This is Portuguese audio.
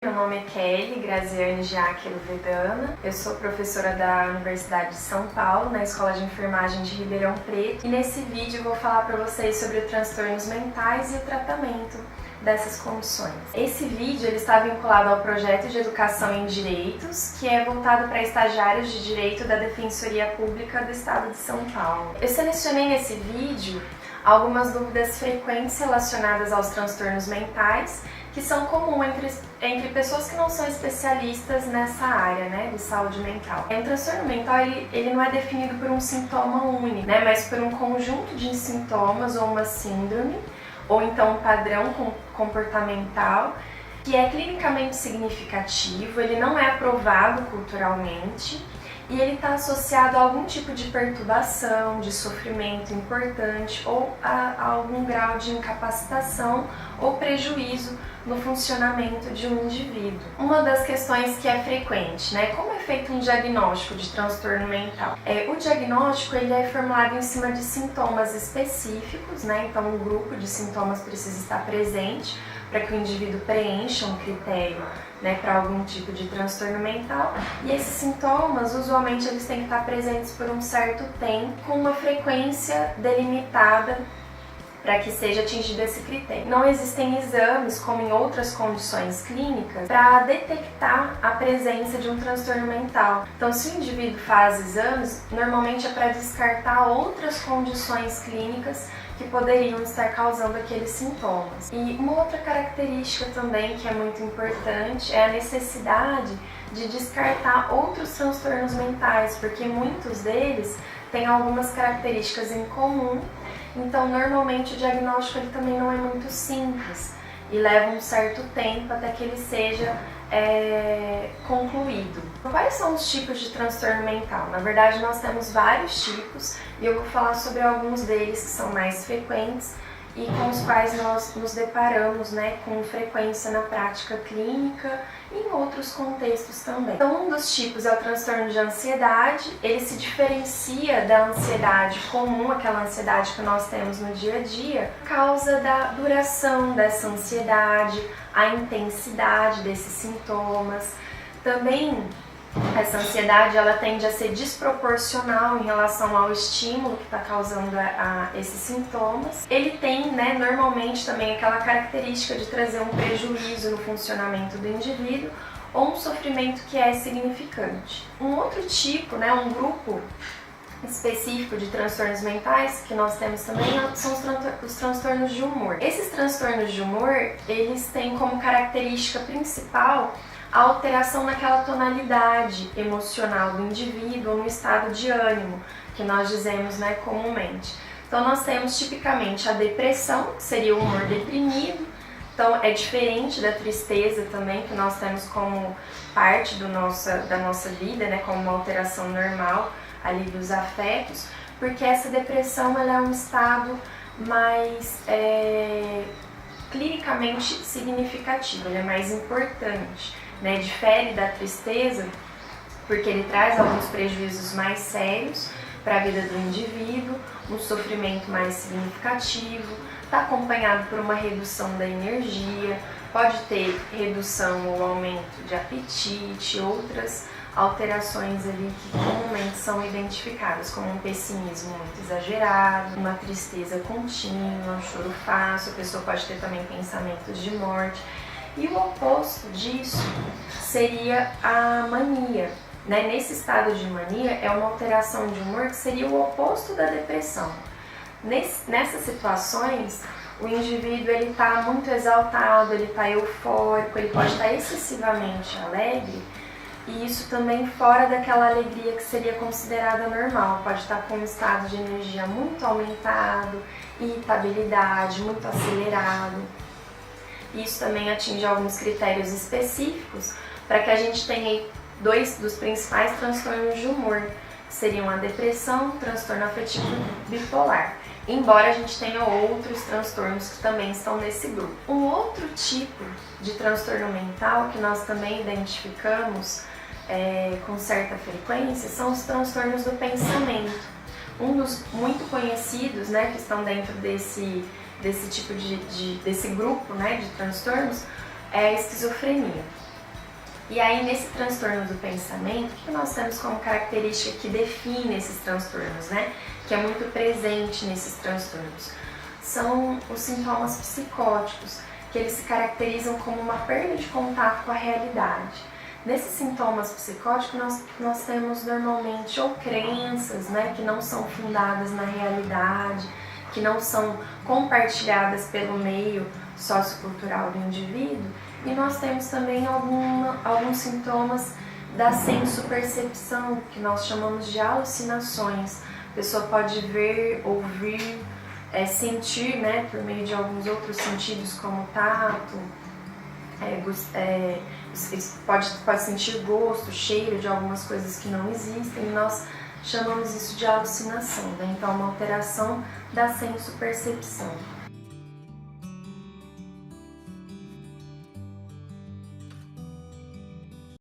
Meu nome é Kelly Graziane Giáquero Vedana, eu sou professora da Universidade de São Paulo, na Escola de Enfermagem de Ribeirão Preto, e nesse vídeo eu vou falar para vocês sobre os transtornos mentais e o tratamento dessas condições. Esse vídeo ele está vinculado ao projeto de educação em direitos, que é voltado para estagiários de direito da Defensoria Pública do Estado de São Paulo. Eu selecionei nesse vídeo algumas dúvidas frequentes relacionadas aos transtornos mentais, que são comuns entre pessoas que não são especialistas nessa área, né, de saúde mental. O transtorno mental ele não é definido por um sintoma único, né, mas por um conjunto de sintomas ou uma síndrome, ou então um padrão comportamental que é clinicamente significativo, ele não é aprovado culturalmente e ele está associado a algum tipo de perturbação, de sofrimento importante ou a algum grau de incapacitação ou prejuízo no funcionamento de um indivíduo. Uma das questões que é frequente, né? Como é feito um diagnóstico de transtorno mental? O diagnóstico ele é formulado em cima de sintomas específicos, né? Então um grupo de sintomas precisa estar presente para que o indivíduo preencha um critério, né, para algum tipo de transtorno mental, e esses sintomas usualmente eles têm que estar presentes por um certo tempo, com uma frequência delimitada para que seja atingido esse critério. Não existem exames, como em outras condições clínicas, para detectar a presença de um transtorno mental. Então, se o indivíduo faz exames, normalmente é para descartar outras condições clínicas que poderiam estar causando aqueles sintomas. E uma outra característica também que é muito importante é a necessidade de descartar outros transtornos mentais, porque muitos deles têm algumas características em comum. Então, normalmente o diagnóstico ele também não é muito simples e leva um certo tempo até que ele seja concluído. Quais são os tipos de transtorno mental? Na verdade, nós temos vários tipos e eu vou falar sobre alguns deles que são mais frequentes e com os quais nós nos deparamos, né, com frequência na prática clínica e em outros contextos também. Então, um dos tipos é o transtorno de ansiedade. Ele se diferencia da ansiedade comum, aquela ansiedade que nós temos no dia a dia, por causa da duração dessa ansiedade, a intensidade desses sintomas. Também essa ansiedade ela tende a ser desproporcional em relação ao estímulo que está causando esses sintomas. Ele tem, né, normalmente também aquela característica de trazer um prejuízo no funcionamento do indivíduo ou um sofrimento que é significante. Um outro tipo, né, um grupo específico de transtornos mentais que nós temos também são os transtornos de humor. Esses transtornos de humor, eles têm como característica principal a alteração naquela tonalidade emocional do indivíduo ou no estado de ânimo, que nós dizemos, né, comumente. Então nós temos tipicamente a depressão, que seria o humor deprimido. Então é diferente da tristeza também, que nós temos como parte da nossa vida, né, como uma alteração normal ali dos afetos, porque essa depressão ela é um estado mais clinicamente significativo, ele é mais importante, né? Difere da tristeza, porque ele traz alguns prejuízos mais sérios para a vida do indivíduo, um sofrimento mais significativo, está acompanhado por uma redução da energia, pode ter redução ou aumento de apetite, outras alterações ali que comumente são identificadas, como um pessimismo muito exagerado, uma tristeza contínua, um choro fácil, a pessoa pode ter também pensamentos de morte. E o oposto disso seria a mania. Né? Nesse estado de mania é uma alteração de humor que seria o oposto da depressão. Nessas situações, o indivíduo está muito exaltado, ele está eufórico, ele pode estar excessivamente alegre, e isso também fora daquela alegria que seria considerada normal. Pode estar com um estado de energia muito aumentado, irritabilidade, muito acelerado. Isso também atinge alguns critérios específicos para que a gente tenha dois dos principais transtornos de humor, que seriam a depressão e o transtorno afetivo bipolar. Embora a gente tenha outros transtornos que também estão nesse grupo. Um outro tipo de transtorno mental que nós também identificamos com certa frequência são os transtornos do pensamento. Um dos muito conhecidos, né, que estão dentro desse tipo desse grupo, né, de transtornos é a esquizofrenia. E aí, nesse transtorno do pensamento, o que nós temos como característica que define esses transtornos, né? Que é muito presente nesses transtornos? São os sintomas psicóticos, que eles se caracterizam como uma perda de contato com a realidade. Nesses sintomas psicóticos, nós temos normalmente ou crenças, né, que não são fundadas na realidade, que não são compartilhadas pelo meio sociocultural do indivíduo, e nós temos também alguns sintomas da sensopercepção, que nós chamamos de alucinações. A pessoa pode ver, ouvir, sentir, né, por meio de alguns outros sentidos, como tato, pode sentir gosto, cheiro de algumas coisas que não existem, e nós chamamos isso de alucinação, né? Então, uma alteração da sensopercepção.